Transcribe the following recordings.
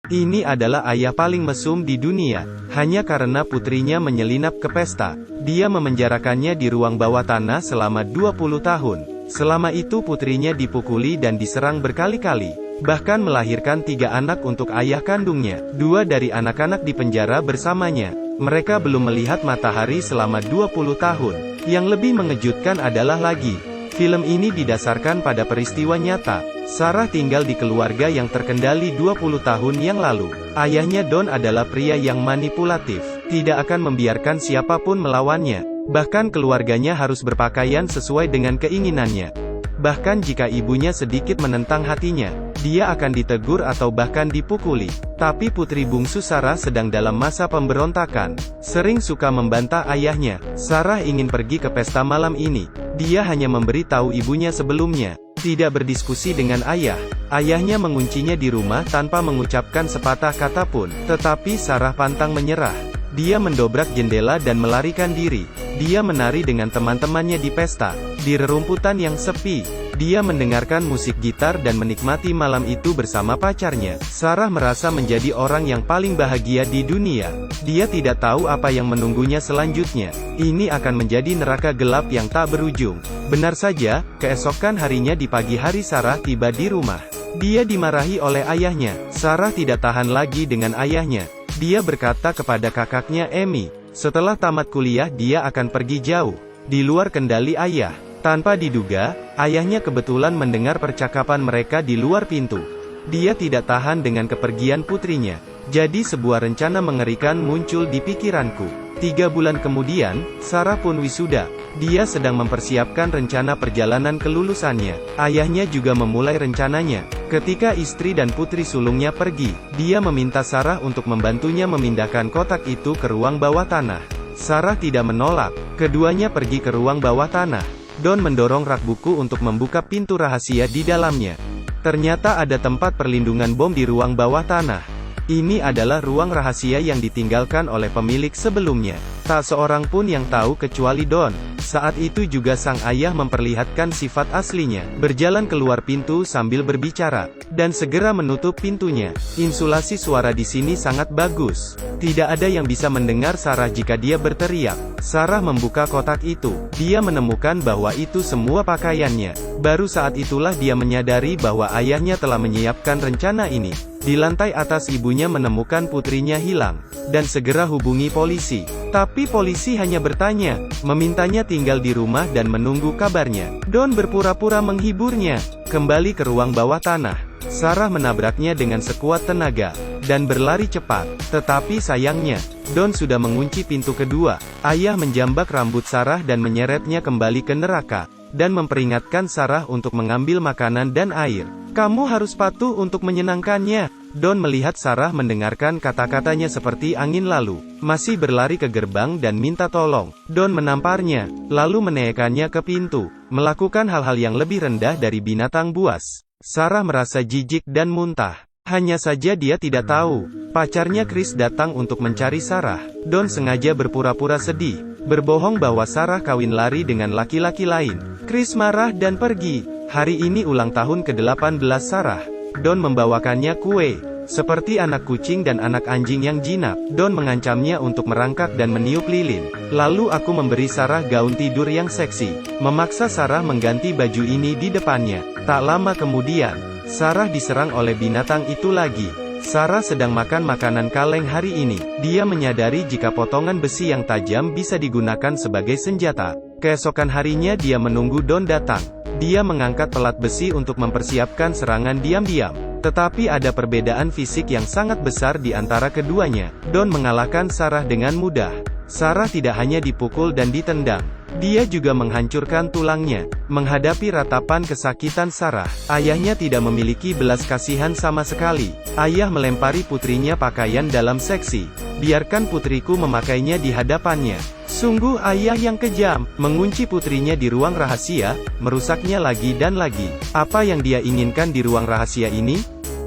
Ini adalah ayah paling mesum di dunia. Hanya karena putrinya menyelinap ke pesta, dia memenjarakannya di ruang bawah tanah selama 20 tahun. Selama itu putrinya dipukuli dan diserang berkali-kali. Bahkan melahirkan 3 anak untuk ayah kandungnya. 2 dari anak-anak dipenjara bersamanya. Mereka belum melihat matahari selama 20 tahun. Yang lebih mengejutkan adalah lagi, film ini didasarkan pada peristiwa nyata. Sarah tinggal di keluarga yang terkendali 20 tahun yang lalu. Ayahnya Don adalah pria yang manipulatif, tidak akan membiarkan siapapun melawannya. Bahkan keluarganya harus berpakaian sesuai dengan keinginannya. Bahkan jika ibunya sedikit menentang hatinya, dia akan ditegur atau bahkan dipukuli. Tapi putri bungsu Sarah sedang dalam masa pemberontakan. Sering suka membantah ayahnya. Sarah ingin pergi ke pesta malam ini. Dia hanya memberi tahu ibunya sebelumnya. Tidak berdiskusi dengan ayah. Ayahnya menguncinya di rumah tanpa mengucapkan sepatah kata pun. Tetapi Sarah pantang menyerah. Dia mendobrak jendela dan melarikan diri. Dia menari dengan teman-temannya di pesta, di rerumputan yang sepi. Dia mendengarkan musik gitar dan menikmati malam itu bersama pacarnya. Sarah merasa menjadi orang yang paling bahagia di dunia. Dia tidak tahu apa yang menunggunya selanjutnya. Ini akan menjadi neraka gelap yang tak berujung. Benar saja, keesokan harinya di pagi hari Sarah tiba di rumah. Dia dimarahi oleh ayahnya. Sarah tidak tahan lagi dengan ayahnya. Dia berkata kepada kakaknya Amy, setelah tamat kuliah dia akan pergi jauh, di luar kendali ayah. Tanpa diduga, ayahnya kebetulan mendengar percakapan mereka di luar pintu. Dia tidak tahan dengan kepergian putrinya. Jadi sebuah rencana mengerikan muncul di pikiranku. 3 bulan kemudian, Sarah pun wisuda. Dia sedang mempersiapkan rencana perjalanan kelulusannya. Ayahnya juga memulai rencananya. Ketika istri dan putri sulungnya pergi, dia meminta Sarah untuk membantunya memindahkan kotak itu ke ruang bawah tanah. Sarah tidak menolak. Keduanya pergi ke ruang bawah tanah. Don mendorong rak buku untuk membuka pintu rahasia di dalamnya. Ternyata ada tempat perlindungan bom di ruang bawah tanah. Ini adalah ruang rahasia yang ditinggalkan oleh pemilik sebelumnya. Tak seorang pun yang tahu kecuali Don. Saat itu juga sang ayah memperlihatkan sifat aslinya. Berjalan keluar pintu sambil berbicara. Dan segera menutup pintunya. Insulasi suara di sini sangat bagus. Tidak ada yang bisa mendengar Sarah jika dia berteriak. Sarah membuka kotak itu. Dia menemukan bahwa itu semua pakaiannya. Baru saat itulah dia menyadari bahwa ayahnya telah menyiapkan rencana ini. Di lantai atas ibunya menemukan putrinya hilang, dan segera hubungi polisi. Tapi polisi hanya bertanya, memintanya tinggal di rumah dan menunggu kabarnya. Don berpura-pura menghiburnya, kembali ke ruang bawah tanah. Sarah menabraknya dengan sekuat tenaga, dan berlari cepat. Tetapi sayangnya, Don sudah mengunci pintu kedua. Ayah menjambak rambut Sarah dan menyeretnya kembali ke neraka, dan memperingatkan Sarah untuk mengambil makanan dan air. Kamu harus patuh untuk menyenangkannya. Don melihat Sarah mendengarkan kata-katanya seperti angin lalu, masih berlari ke gerbang dan minta tolong. Don menamparnya, lalu menaikkannya ke pintu, melakukan hal-hal yang lebih rendah dari binatang buas. Sarah merasa jijik dan muntah. Hanya saja dia tidak tahu, pacarnya Chris datang untuk mencari Sarah. Don sengaja berpura-pura sedih, berbohong bahwa Sarah kawin lari dengan laki-laki lain. Chris marah dan pergi. Hari ini ulang tahun ke-18 Sarah. Don membawakannya kue. Seperti anak kucing dan anak anjing yang jinak, Don mengancamnya untuk merangkak dan meniup lilin. Lalu aku memberi Sarah gaun tidur yang seksi. Memaksa Sarah mengganti baju ini di depannya. Tak lama kemudian, Sarah diserang oleh binatang itu lagi. Sarah sedang makan makanan kaleng hari ini. Dia menyadari jika potongan besi yang tajam bisa digunakan sebagai senjata. Keesokan harinya dia menunggu Don datang. Dia mengangkat pelat besi untuk mempersiapkan serangan diam-diam. Tetapi ada perbedaan fisik yang sangat besar di antara keduanya. Don mengalahkan Sarah dengan mudah. Sarah tidak hanya dipukul dan ditendang. Dia juga menghancurkan tulangnya. Menghadapi ratapan kesakitan Sarah, ayahnya tidak memiliki belas kasihan sama sekali. Ayah melempari putrinya pakaian dalam seksi. Biarkan putriku memakainya di hadapannya. Sungguh ayah yang kejam, mengunci putrinya di ruang rahasia, merusaknya lagi dan lagi. Apa yang dia inginkan di ruang rahasia ini?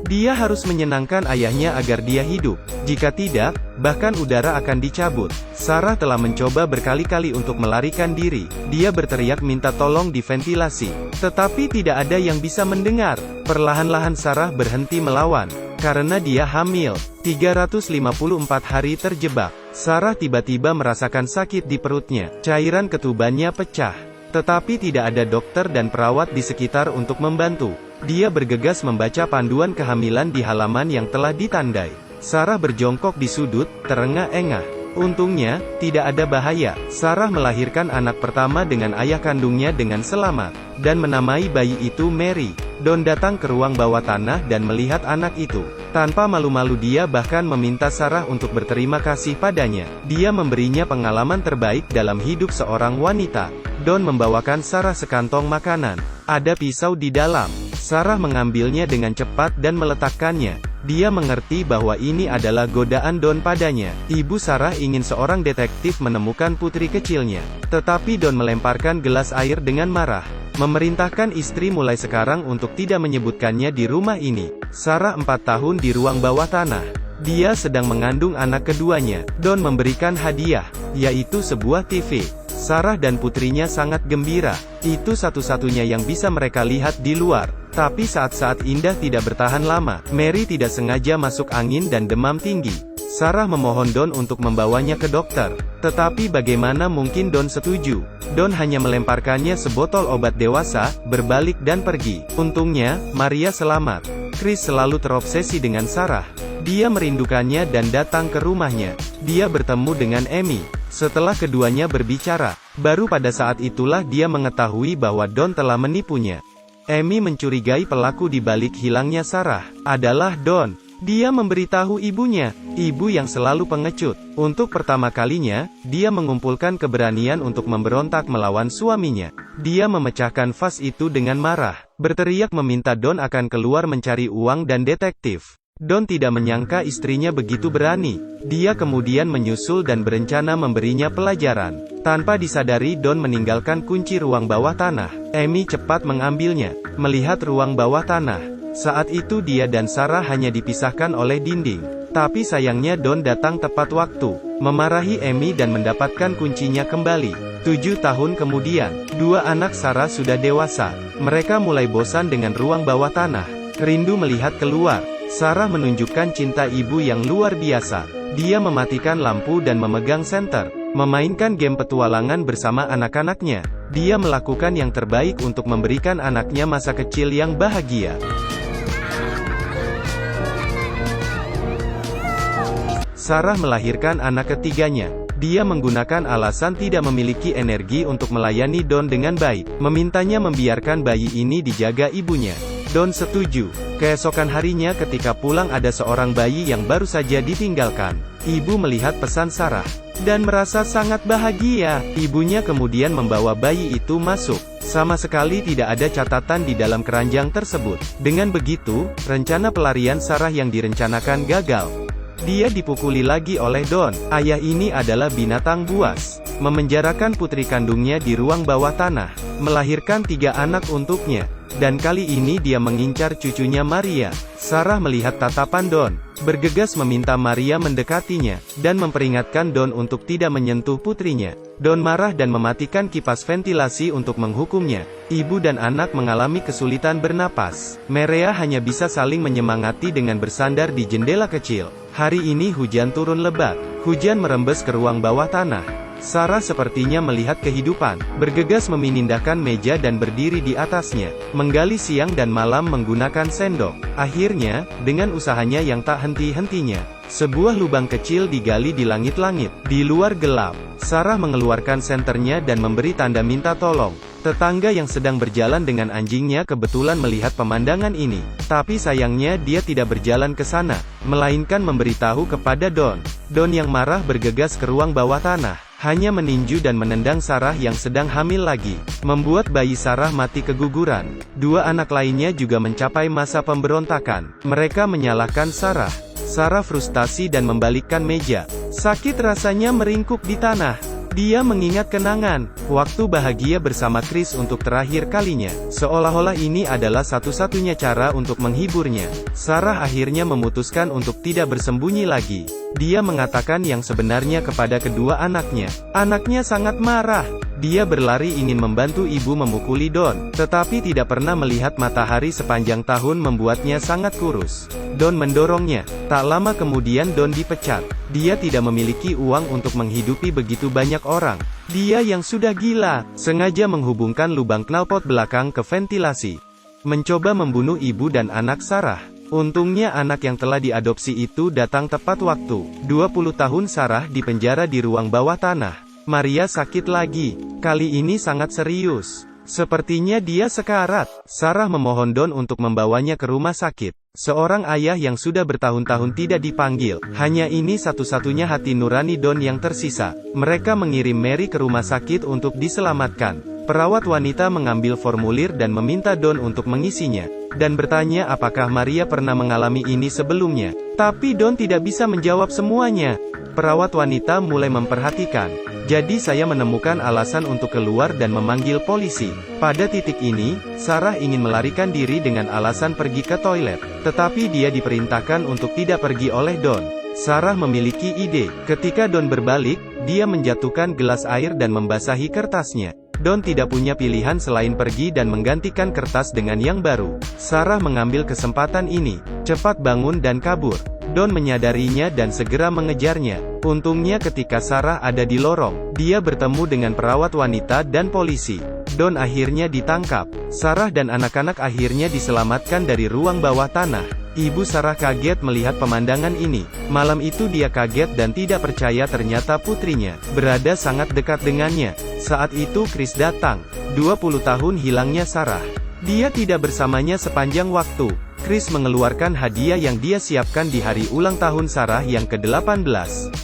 Dia harus menyenangkan ayahnya agar dia hidup. Jika tidak, bahkan udara akan dicabut. Sarah telah mencoba berkali-kali untuk melarikan diri. Dia berteriak minta tolong di ventilasi. Tetapi tidak ada yang bisa mendengar. Perlahan-lahan Sarah berhenti melawan. karena dia hamil. 354 hari terjebak. Sarah tiba-tiba merasakan sakit di perutnya. Cairan ketubannya pecah. Tetapi tidak ada dokter dan perawat di sekitar untuk membantu. Dia bergegas membaca panduan kehamilan di halaman yang telah ditandai. Sarah berjongkok di sudut, terengah-engah. Untungnya, tidak ada bahaya. Sarah melahirkan anak pertama dengan ayah kandungnya dengan selamat, dan menamai bayi itu Mary. Don datang ke ruang bawah tanah dan melihat anak itu. Tanpa malu-malu dia bahkan meminta Sarah untuk berterima kasih padanya. Dia memberinya pengalaman terbaik dalam hidup seorang wanita. Don membawakan Sarah sekantong makanan. Ada pisau di dalam. Sarah mengambilnya dengan cepat dan meletakkannya. Dia mengerti bahwa ini adalah godaan Don padanya. Ibu Sarah ingin seorang detektif menemukan putri kecilnya. Tetapi Don melemparkan gelas air dengan marah. Memerintahkan istri mulai sekarang untuk tidak menyebutkannya di rumah ini. Sarah 4 tahun di ruang bawah tanah. Dia sedang mengandung anak keduanya. Don memberikan hadiah, yaitu sebuah TV. Sarah dan putrinya sangat gembira. Itu satu-satunya yang bisa mereka lihat di luar. Tapi saat-saat indah tidak bertahan lama. Mary tidak sengaja masuk angin dan demam tinggi. Sarah memohon Don untuk membawanya ke dokter. Tetapi bagaimana mungkin Don setuju? Don hanya melemparkannya sebotol obat dewasa, berbalik dan pergi. Untungnya, Maria selamat. Chris selalu terobsesi dengan Sarah. Dia merindukannya dan datang ke rumahnya. Dia bertemu dengan Amy. Setelah keduanya berbicara, baru pada saat itulah dia mengetahui bahwa Don telah menipunya. Amy mencurigai pelaku di balik hilangnya Sarah adalah Don. Dia memberitahu ibunya, ibu yang selalu pengecut. Untuk pertama kalinya, dia mengumpulkan keberanian untuk memberontak melawan suaminya. Dia memecahkan vas itu dengan marah, berteriak meminta Don akan keluar mencari uang dan detektif. Don tidak menyangka istrinya begitu berani. Dia kemudian menyusul dan berencana memberinya pelajaran. Tanpa disadari Don meninggalkan kunci ruang bawah tanah. Amy cepat mengambilnya. Melihat ruang bawah tanah. Saat itu dia dan Sarah hanya dipisahkan oleh dinding. Tapi sayangnya Don datang tepat waktu. Memarahi Amy dan mendapatkan kuncinya kembali. 7 tahun kemudian, 2 anak Sarah sudah dewasa. Mereka mulai bosan dengan ruang bawah tanah. Rindu melihat keluar. Sarah menunjukkan cinta ibu yang luar biasa. Dia mematikan lampu dan memegang senter, memainkan game petualangan bersama anak-anaknya. Dia melakukan yang terbaik untuk memberikan anaknya masa kecil yang bahagia. Sarah melahirkan anak ketiganya. Dia menggunakan alasan tidak memiliki energi untuk melayani Don dengan baik, memintanya membiarkan bayi ini dijaga ibunya. Don setuju. Keesokan harinya ketika pulang ada seorang bayi yang baru saja ditinggalkan. Ibu melihat pesan Sarah, dan merasa sangat bahagia. Ibunya kemudian membawa bayi itu masuk. Sama sekali tidak ada catatan di dalam keranjang tersebut. Dengan begitu, rencana pelarian Sarah yang direncanakan gagal. Dia dipukuli lagi oleh Don. Ayah ini adalah binatang buas. Memenjarakan putri kandungnya di ruang bawah tanah. Melahirkan 3 anak untuknya. Dan kali ini dia mengincar cucunya Maria. Sarah melihat tatapan Don. Bergegas meminta Maria mendekatinya. Dan memperingatkan Don untuk tidak menyentuh putrinya. Don marah dan mematikan kipas ventilasi untuk menghukumnya. Ibu dan anak mengalami kesulitan bernapas. Maria hanya bisa saling menyemangati dengan bersandar di jendela kecil. Hari ini hujan turun lebat. Hujan merembes ke ruang bawah tanah. Sarah sepertinya melihat kehidupan, bergegas memindahkan meja dan berdiri di atasnya, menggali siang dan malam menggunakan sendok. Akhirnya, dengan usahanya yang tak henti-hentinya, sebuah lubang kecil digali di langit-langit. Di luar gelap, Sarah mengeluarkan senternya dan memberi tanda minta tolong. Tetangga yang sedang berjalan dengan anjingnya kebetulan melihat pemandangan ini. Tapi sayangnya dia tidak berjalan ke sana, melainkan memberitahu kepada Don. Don yang marah bergegas ke ruang bawah tanah. Hanya meninju dan menendang Sarah yang sedang hamil lagi, membuat bayi Sarah mati keguguran. 2 anak lainnya juga mencapai masa pemberontakan. Mereka menyalahkan Sarah. Sarah frustasi dan membalikkan meja. Sakit rasanya meringkuk di tanah. Dia mengingat kenangan. waktu bahagia bersama Chris untuk terakhir kalinya. Seolah-olah ini adalah satu-satunya cara untuk menghiburnya. Sarah akhirnya memutuskan untuk tidak bersembunyi lagi. Dia mengatakan yang sebenarnya kepada kedua anaknya. Anaknya sangat marah. Dia berlari ingin membantu ibu memukuli Don, tetapi tidak pernah melihat matahari sepanjang tahun membuatnya sangat kurus. Don mendorongnya. Tak lama kemudian Don dipecat. Dia tidak memiliki uang untuk menghidupi begitu banyak orang. Dia yang sudah gila, sengaja menghubungkan lubang knalpot belakang ke ventilasi. Mencoba membunuh ibu dan anak Sarah. Untungnya anak yang telah diadopsi itu datang tepat waktu. 20 tahun Sarah dipenjara di ruang bawah tanah. Maria sakit lagi. Kali ini sangat serius. Sepertinya dia sekarat. Sarah memohon Don untuk membawanya ke rumah sakit. Seorang ayah yang sudah bertahun-tahun tidak dipanggil. Hanya ini satu-satunya hati nurani Don yang tersisa. Mereka mengirim Mary ke rumah sakit untuk diselamatkan. Perawat wanita mengambil formulir dan meminta Don untuk mengisinya. Dan bertanya apakah Maria pernah mengalami ini sebelumnya. Tapi Don tidak bisa menjawab semuanya. Perawat wanita mulai memperhatikan. Jadi saya menemukan alasan untuk keluar dan memanggil polisi. Pada titik ini, Sarah ingin melarikan diri dengan alasan pergi ke toilet. Tetapi dia diperintahkan untuk tidak pergi oleh Don. Sarah memiliki ide. Ketika Don berbalik, dia menjatuhkan gelas air dan membasahi kertasnya. Don tidak punya pilihan selain pergi dan menggantikan kertas dengan yang baru. Sarah mengambil kesempatan ini. Cepat bangun dan kabur. Don menyadarinya dan segera mengejarnya. Untungnya ketika Sarah ada di lorong, dia bertemu dengan perawat wanita dan polisi. Don akhirnya ditangkap. Sarah dan anak-anak akhirnya diselamatkan dari ruang bawah tanah. Ibu Sarah kaget melihat pemandangan ini. Malam itu dia kaget dan tidak percaya ternyata putrinya berada sangat dekat dengannya. Saat itu Chris datang. 20 tahun hilangnya Sarah. Dia tidak bersamanya sepanjang waktu. Chris mengeluarkan hadiah yang dia siapkan di hari ulang tahun Sarah yang ke-18.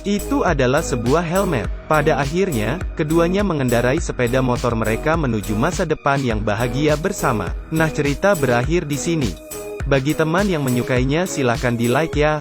Itu adalah sebuah helmet. Pada akhirnya, keduanya mengendarai sepeda motor mereka menuju masa depan yang bahagia bersama. Nah, cerita berakhir di sini. Bagi teman yang menyukainya silahkan di like ya.